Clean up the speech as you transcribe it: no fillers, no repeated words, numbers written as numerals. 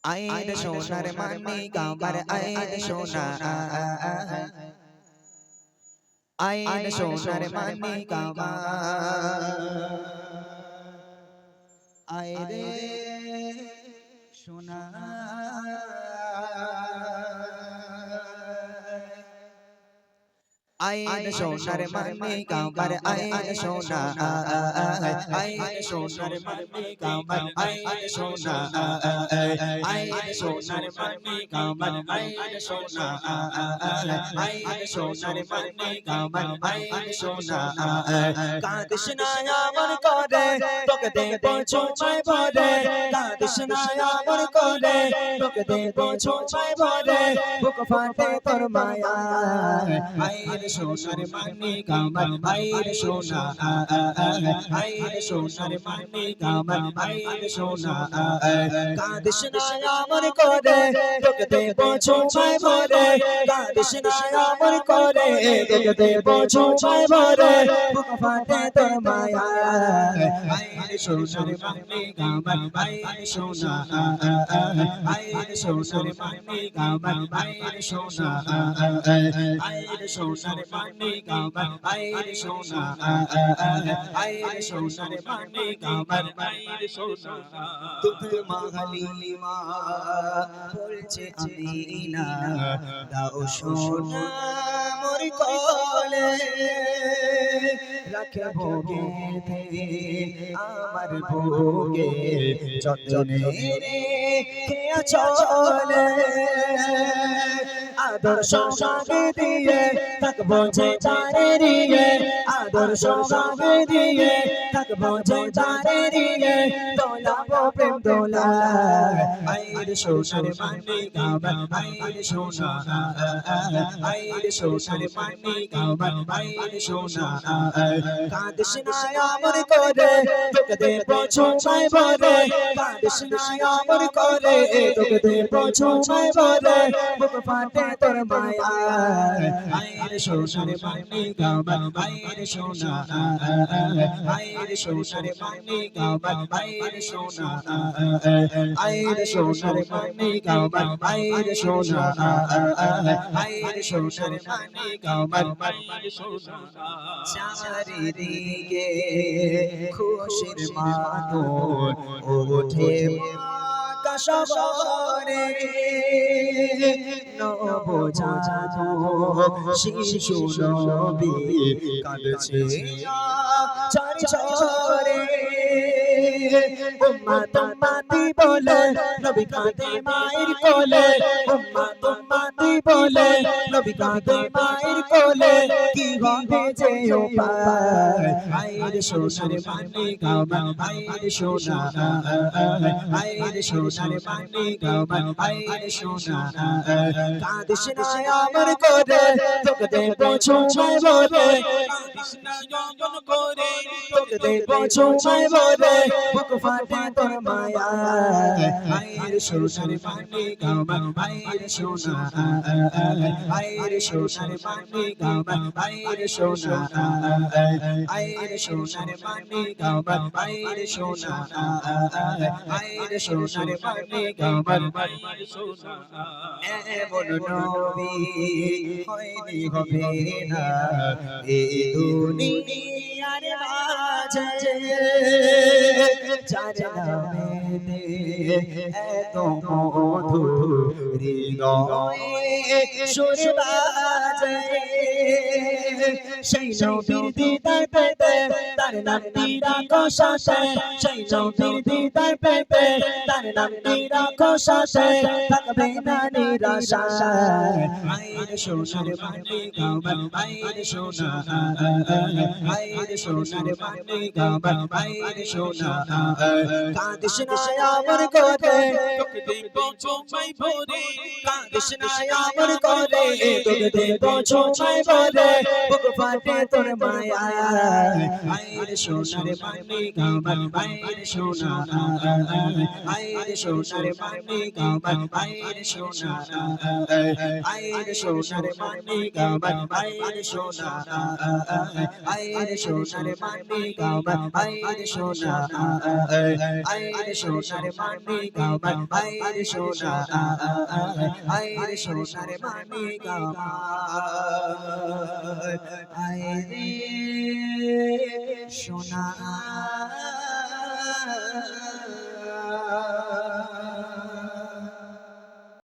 আইন সোনার মানি কামার আইন সোনা আইন সোনার মানি কামার আয় রে সোনা আইন সোনার মানি কামার আইন সোনা আইন সোনার মানি কামার আইন সোনা আইন সোনার মানি কামার আইন সোনা আইন সোনার মানি কামার আইন সোনা কাঁদিস না আমার করে তোকে দেব ছোঁয়ায় ভরে কাঁদিস না আমার করে তোকে দেব ছোঁয়ায় ভরে বুক ফাটে তোর মায়া আইন সোনার মানি কামার আইন সোনা আইন সোনার মানি কামার আইন সোনা কাঁদিস না আমার করে তোকে দেব ছোঁয়ায় ভরে কাঁদিস না আমার করে তোকে দেব ছোঁয়ায় ভরে বুক ফাটে তোর মায়া আইন সোনার মানি কামার আইন সোনা আইন সোনার মানি কামার আইন সোনা আইন সোনার মানি কামার আইন সোনা আইন সোনার মানি কামার আইন সোনা তুধ মাহালিমা বলছে আমিনা দাও সোনা মোর কোলে রাখে ভোগে আমার ভোগে যতনে রে চলে আদর্শ সঙ্গে দিয়ে থাকবো যে তারে রিয়ে আদর্শ সঙ্গে দিয়ে থাকবো যে তারে রিয়ে দোলাবো প্রেম দোলা আইন সোনার মানি কামার আইন সোনা আইন সোনার মানি কামার আইন সোনা কাঁদিস না আমার করে তোকে দেব ছোঁয়ায় ভরে কাঁদিস না আমার করে তোকে দেব ছোঁয়ায় ভরে বুক ফাটে তোর মায়া আইন সোনার মানি কামার আইন সোনা আইন সোনার মানি কামার আইন সোনা আইন সোনার মানি কামার আইন সোনা আইন সোনার মানি কামার আইন সোনা চারিদিকে খুশির মাতন ওঠে আকাশে নবজাত শিশু নবী কাঁদছে চারি চরে উম্মত উম্মতি বলে নবী কাঁদে মায়ের কোলে উম্মত উম্মতি বলে নবী কাঁদে মায়ের কোলে কি হবে যে উপায় আইন সোনার মানি কামার আইন সোনা আইন সোনার মানি কামার আইন সোনা কাঁদিস না আমার করে তোকে দেব ছোঁয়ায় ভরে কাঁদিস না যখন করে তোকে দেব ছোঁয়ায় ভরে বুক ফাটে তোর মায়া আইন সোনার মানি কামার আইন সোনা আইন সোনার মানি কামার আইন সোনা আইন সোনার মানি কামার আইন সোনা আইন সোনার মানি কামার আইন সোনা এমন নবী হয়নি হবে না এই দুনিয়ার মাঝে যার নামেতে এত মধু হৃদয়ে সুর বাজে সেই নবীর দিদার পেতে তার নামটি রাখো সাথে সেই নবীর দিদার পেতে তার নামটি রাখো সাথে থাকবে না নিরাশা আইন সোনার মানি কামার আইন সোনা আইন সোনার মানি কামার আইন সোনা কাঁদিস না আমার করে তোকে দেব ছোঁয়ায় ভরে কাঁদিস না আমার করে তোকে দেব ছোঁয়ায় ভরে বুক ফাটে তোর মায়া আইন সোনার মানি কামার আইন সোনা আইন সোনার মানি কামার আইন সোনা আইন সোনার মানি কামার আইন সোনা আইন সোনার মানি কামার আইন সোনা আইন সোনার মানি কামার আইন রে সোনা আয় রে সোনার মানিক আমার আয় রে সোনা